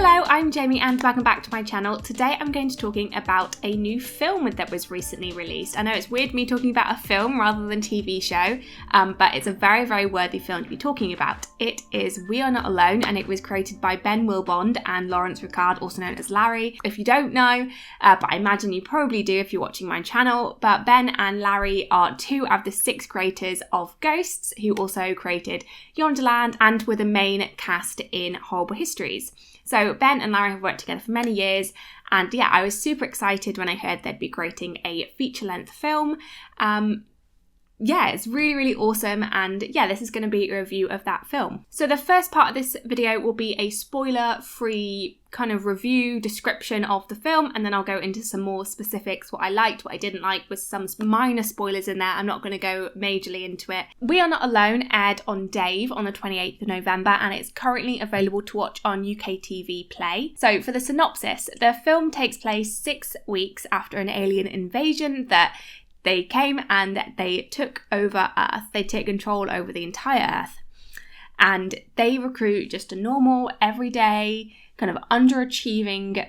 Hello, I'm Jamie and welcome back to my channel. Today I'm going to be talking about a new film that was recently released. I know it's weird me talking about a film rather than TV show, but it's a very, very worthy film to be talking about. It is We Are Not Alone, and it was created by Ben Willbond and Laurence Rickard, also known as Larry. If you don't know, but I imagine you probably do if you're watching my channel, but Ben and Larry are two of the 6 creators of Ghosts, who also created Yonderland and were the main cast in Horrible Histories. So Ben and Larry have worked together for many years, and yeah, I was super excited when I heard they'd be creating a feature-length film. Yeah, it's really, really awesome, and yeah, this is going to be a review of that film. So the first part of this video will be a spoiler-free kind of review, description of the film, and then I'll go into some more specifics, what I liked, what I didn't like, with some minor spoilers in there. I'm not going to go majorly into it. We Are Not Alone aired on Dave on the 28th of November, and it's currently available to watch on UK TV Play. So for the synopsis, the film takes place 6 weeks after an alien invasion that they came and they took over Earth. They take control over the entire Earth. And they recruit just a normal, everyday, kind of underachieving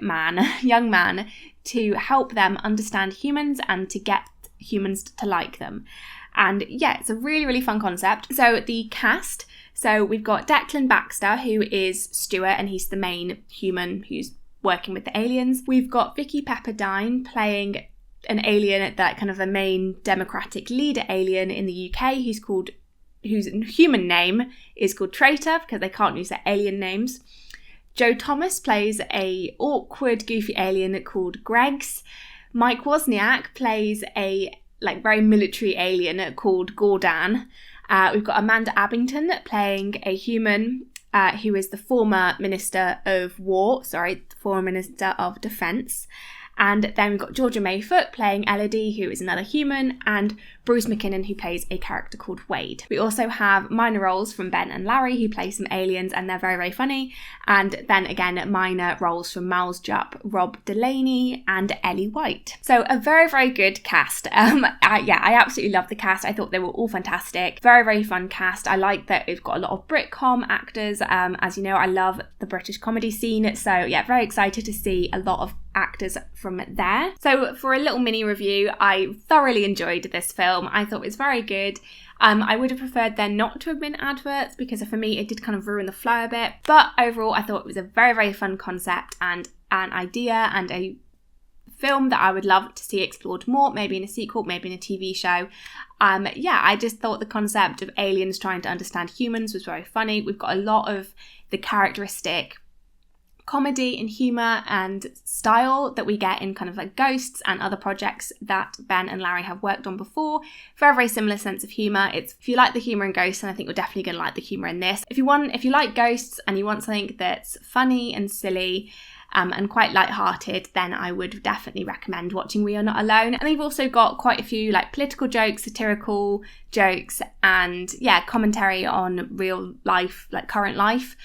young man, to help them understand humans and to get humans to like them. And yeah, it's a really, really fun concept. So the cast, so we've got Declan Baxter, who is Stuart, and he's the main human who's working with the aliens. We've got Vicki Pepperdine playing an alien, that kind of the main democratic leader alien in the UK, whose human name is called Traitor because they can't use their alien names. Joe Thomas plays a awkward, goofy alien called Greggs. Mike Wozniak plays a very military alien called Gordon. We've got Amanda Abbington playing a human who is the former Minister of Defence. And then we've got Georgia May Foote playing Elodie, who is another human, and Bruce Mackinnon, who plays a character called Wade. We also have minor roles from Ben and Larry, who play some aliens, and they're very, very funny. And then again, minor roles from Miles Jupp, Rob Delaney, and Ellie White. So a very, very good cast. I absolutely love the cast. I thought they were all fantastic. Very, very fun cast. I like that we've got a lot of Britcom actors. As you know, I love the British comedy scene. So yeah, very excited to see a lot of actors from there. So for a little mini review, I thoroughly enjoyed this film. I thought it was very good. I would have preferred there not to have been adverts, because for me it did kind of ruin the flow a bit, but overall I thought it was a very, very fun concept and an idea and a film that I would love to see explored more, maybe in a sequel, maybe in a TV show. I just thought the concept of aliens trying to understand humans was very funny. We've got a lot of the characteristic comedy and humour and style that we get in kind of like Ghosts and other projects that Ben and Larry have worked on before. Very, very similar sense of humour. If you like the humour in Ghosts, then I think you're definitely going to like the humour in this. If you like Ghosts and you want something that's funny and silly and quite light-hearted, then I would definitely recommend watching We Are Not Alone. And they've also got quite a few political jokes, satirical jokes, and commentary on real life, current life,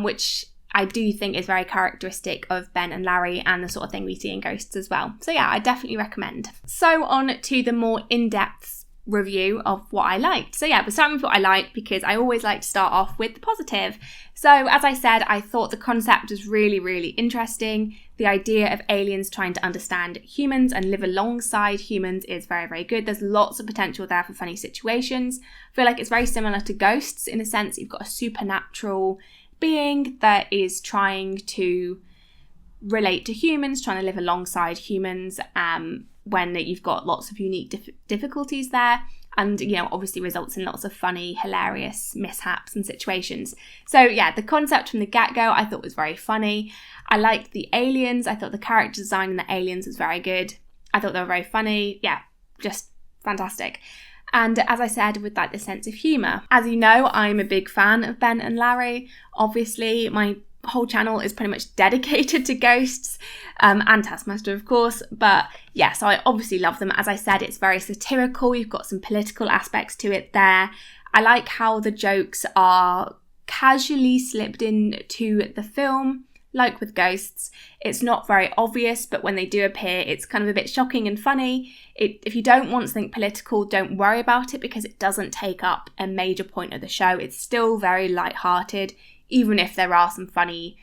which I do think is very characteristic of Ben and Larry and the sort of thing we see in Ghosts as well. So yeah, I definitely recommend. So on to the more in-depth review of what I liked. So yeah, we're starting with what I liked, because I always like to start off with the positive. So as I said, I thought the concept was really, really interesting. The idea of aliens trying to understand humans and live alongside humans is very, very good. There's lots of potential there for funny situations. I feel like it's very similar to Ghosts in a sense. You've got a supernatural being that is trying to relate to humans, trying to live alongside humans, when you've got lots of unique difficulties there, and obviously results in lots of funny, hilarious mishaps and situations. So yeah, the concept from the get-go I thought was very funny. I liked the aliens. I thought the character design in the aliens was very good. I thought they were very funny. Yeah, just fantastic. And as I said, with the sense of humour. As you know, I'm a big fan of Ben and Larry. Obviously, my whole channel is pretty much dedicated to Ghosts, and Taskmaster, of course. But yeah, so I obviously love them. As I said, it's very satirical. You've got some political aspects to it there. I like how the jokes are casually slipped into the film. Like with Ghosts, it's not very obvious, but when they do appear, it's kind of a bit shocking and funny. If you don't want something political, don't worry about it, because it doesn't take up a major point of the show. It's still very light-hearted, even if there are some funny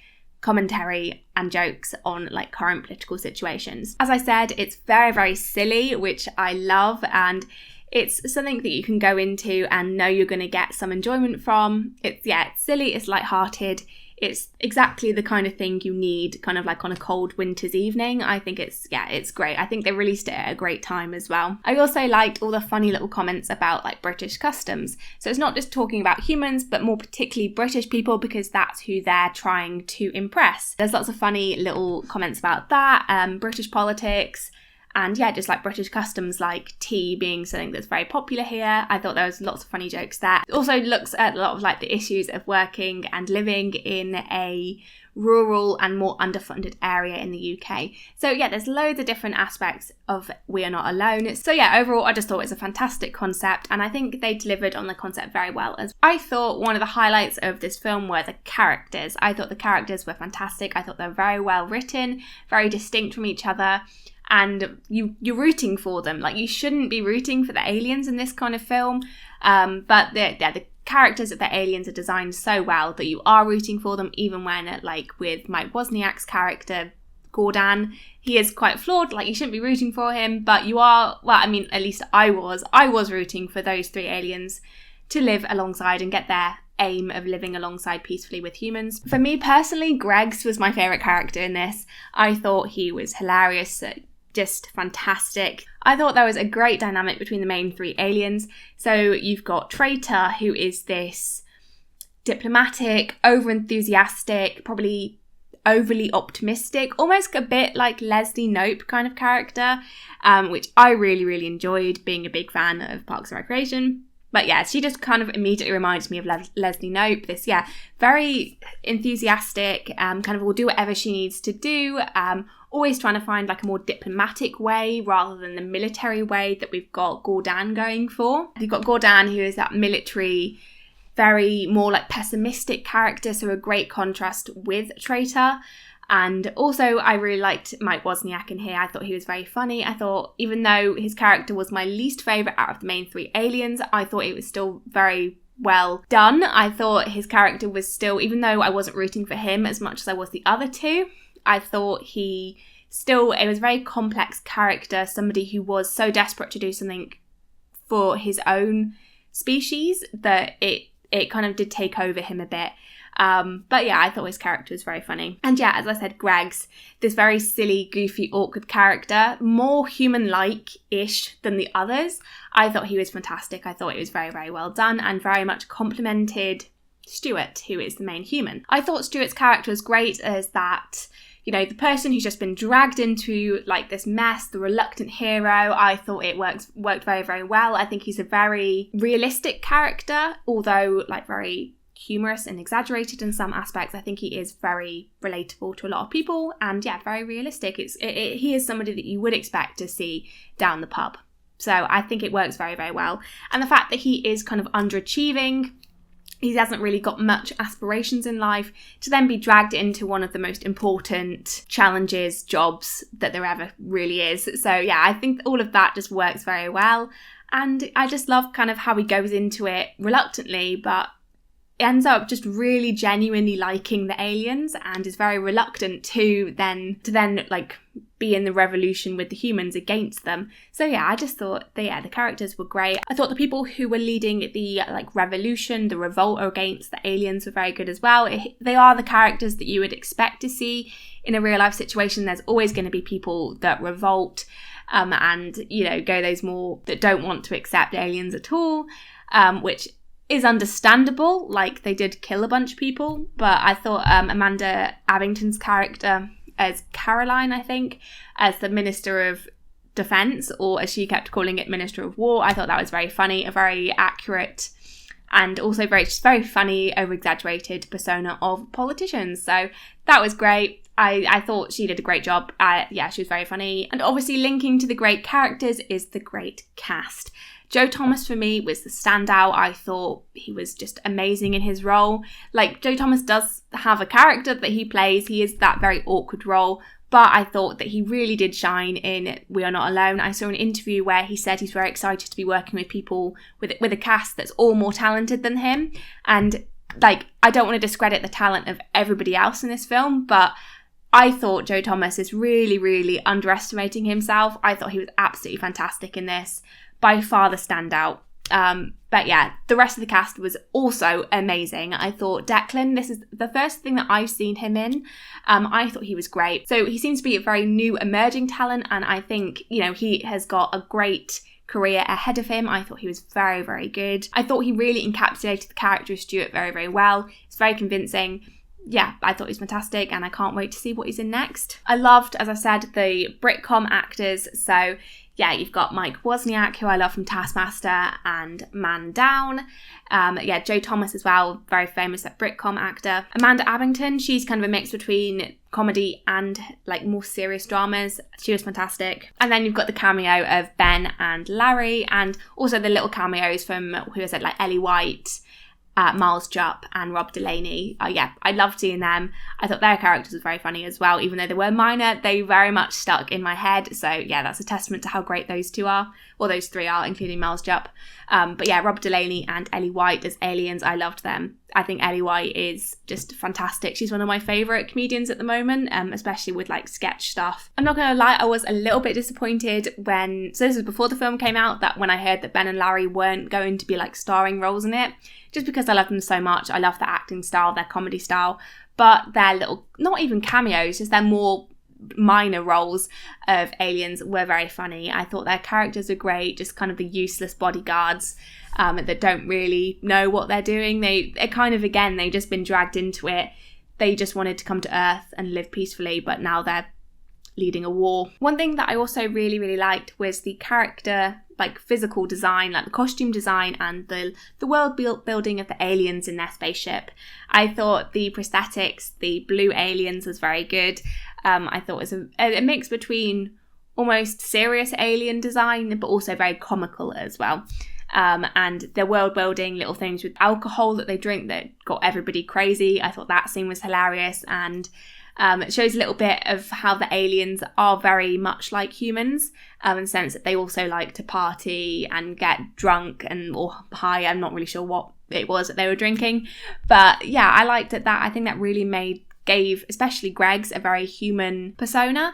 commentary and jokes on like current political situations. As I said, it's very, very silly, which I love, and it's something that you can go into and know you're going to get some enjoyment from. It's silly, it's lighthearted. It's exactly the kind of thing you need kind of like on a cold winter's evening. I think it's great. I think they released it at a great time as well. I also liked all the funny little comments about like British customs. So it's not just talking about humans, but more particularly British people, because that's who they're trying to impress. There's lots of funny little comments about that, British politics, and just like British customs, like tea being something that's very popular here. I thought there was lots of funny jokes there. It also looks at a lot of like the issues of working and living in a rural and more underfunded area in the UK. So there's loads of different aspects of We Are Not Alone. So overall, I just thought it was a fantastic concept, and I think they delivered on the concept very well. As I thought one of the highlights of this film were the characters. I thought the characters were fantastic. I thought they were very well written, very distinct from each other. And you're rooting for them. Like, you shouldn't be rooting for the aliens in this kind of film, but the characters of the aliens are designed so well that you are rooting for them, even when, like with Mike Wozniak's character Gordon, he is quite flawed. Like, you shouldn't be rooting for him, but you are. Well, I mean, at least I was rooting for those three aliens to live alongside and get their aim of living alongside peacefully with humans. For me personally, Greggs was my favourite character in this. I thought he was hilarious, just fantastic. I thought there was a great dynamic between the main three aliens. So you've got Traitor, who is this diplomatic, over-enthusiastic, probably overly optimistic, almost a bit like Leslie Knope kind of character, which I really, really enjoyed, being a big fan of Parks and Recreation. But she just kind of immediately reminds me of Leslie Knope, this, very enthusiastic, kind of will do whatever she needs to do, always trying to find like a more diplomatic way rather than the military way that we've got Gordon going for. You've got Gordon, who is that military, very more like pessimistic character, so a great contrast with Traitor. And also I really liked Mike Wozniak in here. I thought he was very funny. I thought, even though his character was my least favourite out of the main three aliens, I thought it was still very well done. I thought his character was still, even though I wasn't rooting for him as much as I was the other two, I thought it was a very complex character, somebody who was so desperate to do something for his own species that it kind of did take over him a bit. But I thought his character was very funny. And as I said, Greggs, this very silly, goofy, awkward character, more human-like-ish than the others. I thought he was fantastic. I thought it was very, very well done and very much complimented Stuart, who is the main human. I thought Stuart's character was great as that, the person who's just been dragged into like this mess, the reluctant hero. I thought it worked very, very well. I think he's a very realistic character, although like very humorous and exaggerated in some aspects. I think he is very relatable to a lot of people, and very realistic. He is somebody that you would expect to see down the pub. So I think it works very, very well. And the fact that he is kind of underachieving, he hasn't really got much aspirations in life, to then be dragged into one of the most important challenges, jobs that there ever really is. So I think all of that just works very well. And I just love kind of how he goes into it reluctantly, but ends up just really genuinely liking the aliens and is very reluctant to then like be in the revolution with the humans against them. So I just thought the characters were great. I thought the people who were leading the like revolution, the revolt against the aliens, were very good as well. They are the characters that you would expect to see in a real life situation. There's always going to be people that revolt and go those more that don't want to accept aliens at all, which is understandable. Like, they did kill a bunch of people, but I thought Amanda Abbington's character as Caroline, I think, as the Minister of Defence, or as she kept calling it, Minister of War, I thought that was very funny, a very accurate and also very funny, over-exaggerated persona of politicians. So that was great. I thought she did a great job. She was very funny. And obviously linking to the great characters is the great cast. Joe Thomas, for me, was the standout. I thought he was just amazing in his role. Like, Joe Thomas does have a character that he plays. He is that very awkward role. But I thought that he really did shine in We Are Not Alone. I saw an interview where he said he's very excited to be working with people with a cast that's all more talented than him. And like, I don't want to discredit the talent of everybody else in this film, but I thought Joe Thomas is really, really underestimating himself. I thought he was absolutely fantastic in this. By far the standout. But yeah, the rest of the cast was also amazing. I thought Declan, this is the first thing that I've seen him in. I thought he was great. So he seems to be a very new emerging talent, and I think, you know, he has got a great career ahead of him. I thought he was very, very good. I thought he really encapsulated the character of Stuart very, very well. It's very convincing. Yeah, I thought he was fantastic, and I can't wait to see what he's in next. I loved, as I said, the Britcom actors. So yeah, you've got Mike Wozniak, who I love from Taskmaster and Man Down. Yeah, Joe Thomas as well, very famous Britcom actor. Amanda Abbington, she's kind of a mix between comedy and like more serious dramas. She was fantastic. And then you've got the cameo of Ben and Larry, and also the little cameos from, who I said, like Ellie White, Miles Jupp and Rob Delaney. Yeah, I loved seeing them. I thought their characters were very funny as well. Even though they were minor, they very much stuck in my head. So yeah, that's a testament to how great those two are, or those three are, including Miles Jupp. But yeah, Rob Delaney and Ellie White as aliens, I loved them. I think Ellie White is just fantastic. She's one of my favourite comedians at the moment, especially with like sketch stuff. I'm not going to lie, I was a little bit disappointed when, so this was before the film came out, that when I heard that Ben and Larry weren't going to be like starring roles in it, just because I love them so much. I love their acting style, their comedy style, but their little, not even cameos, just their more minor roles of aliens were very funny. I thought their characters were great, just kind of the useless bodyguards that don't really know what they're doing. They're kind of, again, they've just been dragged into it. They just wanted to come to Earth and live peacefully, but now they're leading a war. One thing that I also really, really liked was the character, like physical design, like the costume design and the world building of the aliens in their spaceship. I thought the prosthetics, the blue aliens, was very good. I thought it was a mix between almost serious alien design, but also very comical as well. And the world building little things with alcohol that they drink that got everybody crazy. I thought that scene was hilarious, and it shows a little bit of how the aliens are very much like humans, in the sense that they also like to party and get drunk or high. I'm not really sure what it was that they were drinking, but yeah, I liked it. That I think that really gave especially Greg's a very human persona,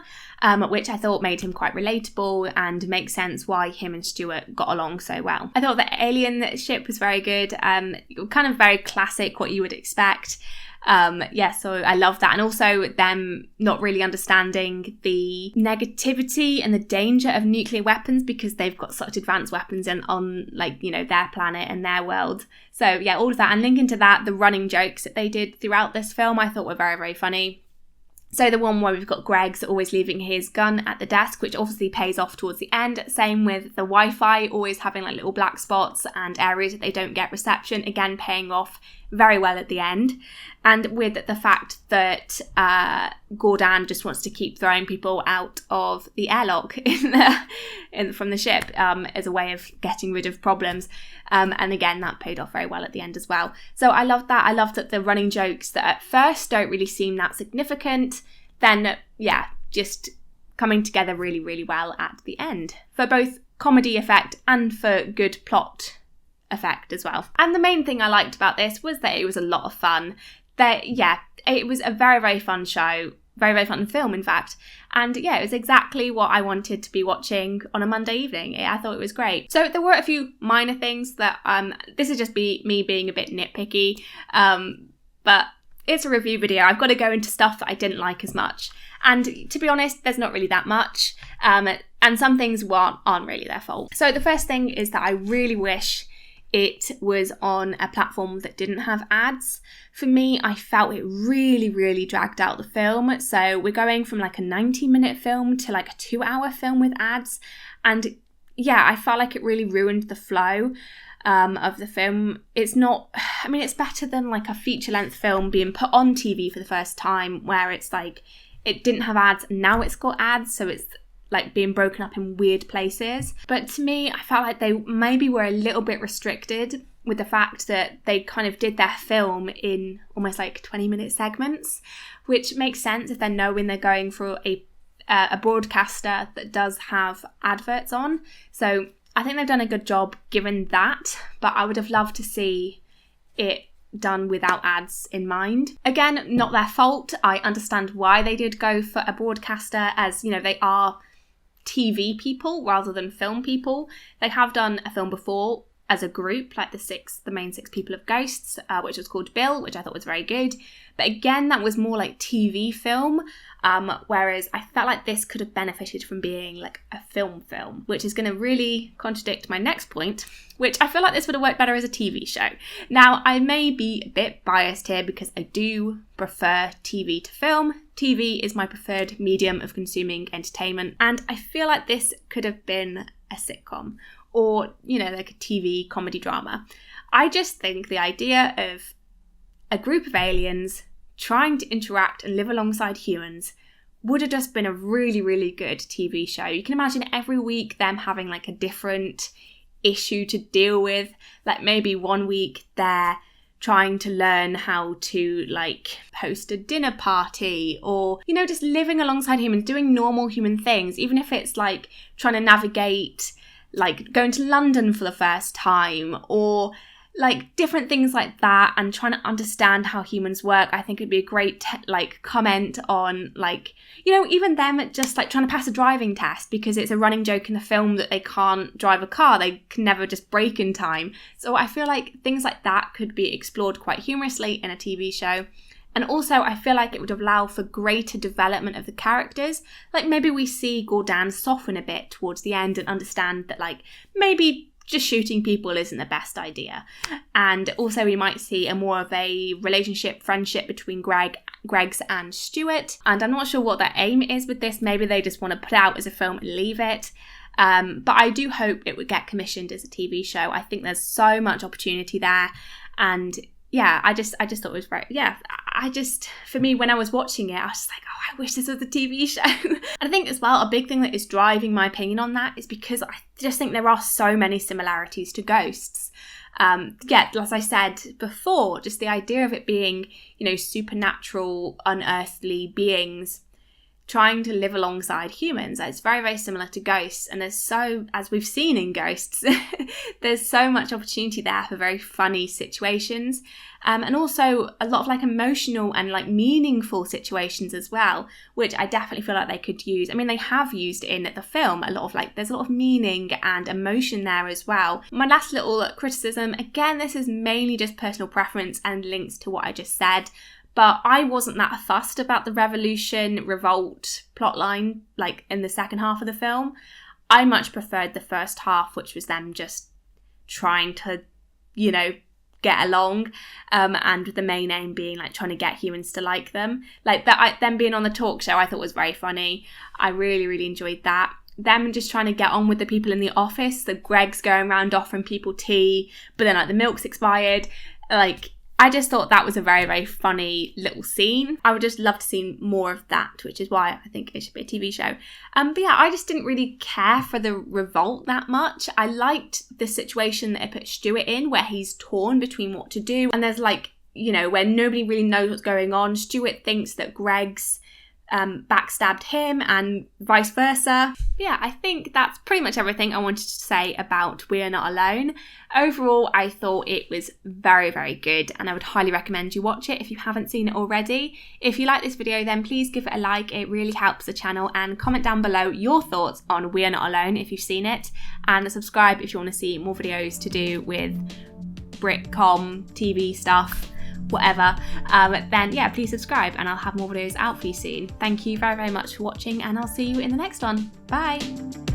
which I thought made him quite relatable and makes sense why him and Stuart got along so well. I thought the alien ship was very good, kind of very classic, what you would expect. So I love that, and also them not really understanding the negativity and the danger of nuclear weapons because they've got such advanced weapons on like, you know, their planet and their world. So yeah, all of that, and linking to that, the running jokes that they did throughout this film I thought were very, very funny. So the one where we've got Greg's always leaving his gun at the desk, which obviously pays off towards the end. Same with the Wi-Fi, always having like little black spots and areas that they don't get reception, again paying off very well at the end. And with the fact that Gordon just wants to keep throwing people out of the airlock from the ship as a way of getting rid of problems. And again, that paid off very well at the end as well. So I loved that. I loved that the running jokes that at first don't really seem that significant, then, yeah, just coming together really, really well at the end for both comedy effect and for good plot effect as well. And the main thing I liked about this was that it was a lot of fun. It was a very, very fun show, very, very fun film, in fact. And yeah, it was exactly what I wanted to be watching on a Monday evening. I thought it was great. So there were a few minor things that, this is just me being a bit nitpicky, but it's a review video. I've got to go into stuff that I didn't like as much. And to be honest, there's not really that much. And some things aren't really their fault. So the first thing is that I really wish it was on a platform that didn't have ads. For me, I felt it really, really dragged out the film. So we're going from like a 90-minute film to like a 2-hour film with ads. And yeah, I felt like it really ruined the flow of the film. It's not, I mean, it's better than like a feature-length film being put on TV for the first time where it's like, it didn't have ads, now it's got ads, so it's like being broken up in weird places. But to me, I felt like they maybe were a little bit restricted with the fact that they kind of did their film in almost like 20-minute segments, which makes sense if they're knowing they're going for a broadcaster that does have adverts on. So I think they've done a good job given that, but I would have loved to see it done without ads in mind. Again, not their fault. I understand why they did go for a broadcaster, as, you know, they are TV people rather than film people. They have done a film before as a group, like the main six people of Ghosts, which was called Bill, which I thought was very good. But again, that was more like TV film, whereas I felt like this could have benefited from being like a film, which is going to really contradict my next point, which I feel like this would have worked better as a TV show. Now, I may be a bit biased here because I do prefer TV to film. TV is my preferred medium of consuming entertainment, and I feel like this could have been a sitcom, or, you know, like a TV comedy drama. I just think the idea of a group of aliens trying to interact and live alongside humans would have just been a really, really good TV show. You can imagine every week them having like a different issue to deal with. Like maybe one week they're trying to learn how to like host a dinner party, or, you know, just living alongside humans, doing normal human things, even if it's like trying to navigate like going to London for the first time, or like different things like that, and trying to understand how humans work. I think it'd be a great comment on, like, you know, even them just like trying to pass a driving test, because it's a running joke in the film that they can't drive a car, they can never just brake in time. So I feel like things like that could be explored quite humorously in a TV show. And also, I feel like it would allow for greater development of the characters. Like, maybe we see Gordon soften a bit towards the end and understand that, like, maybe just shooting people isn't the best idea. And also, we might see a more of a friendship between Greggs and Stuart. And I'm not sure what their aim is with this. Maybe they just want to put it out as a film and leave it. But I do hope it would get commissioned as a TV show. I think there's so much opportunity there. And yeah, I just thought it was very, for me, when I was watching it, I was just like, oh, I wish this was a TV show. And I think as well, a big thing that is driving my opinion on that is because I just think there are so many similarities to Ghosts. As I said before, just the idea of it being, you know, supernatural, unearthly beings trying to live alongside humans. It's very, very similar to Ghosts. And as we've seen in Ghosts, there's so much opportunity there for very funny situations. And also a lot of like emotional and like meaningful situations as well, which I definitely feel like they could use. I mean, they have used in the film there's a lot of meaning and emotion there as well. My last little criticism, again, this is mainly just personal preference and links to what I just said. But I wasn't that fussed about the revolt plotline, like in the second half of the film. I much preferred the first half, which was them just trying to, you know, get along, and the main aim being like trying to get humans to like them. Like that, them being on the talk show, I thought was very funny. I really, really enjoyed that. Them just trying to get on with the people in the office. The Greg's going around offering people tea, but then like the milk's expired. Like, I just thought that was a very, very funny little scene. I would just love to see more of that, which is why I think it should be a TV show. But yeah, I just didn't really care for the revolt that much. I liked the situation that it put Stuart in, where he's torn between what to do. And there's like, you know, where nobody really knows what's going on. Stuart thinks that Greg's backstabbed him and vice versa. Yeah, I think that's pretty much everything I wanted to say about We Are Not Alone. Overall, I thought it was very, very good, and I would highly recommend you watch it if you haven't seen it already. If you like this video, then please give it a like. It really helps the channel, and comment down below your thoughts on We Are Not Alone if you've seen it, and subscribe if you want to see more videos to do with Britcom, TV stuff, whatever. Then yeah, please subscribe and I'll have more videos out for you soon. Thank you very, very much for watching, and I'll see you in the next one. Bye!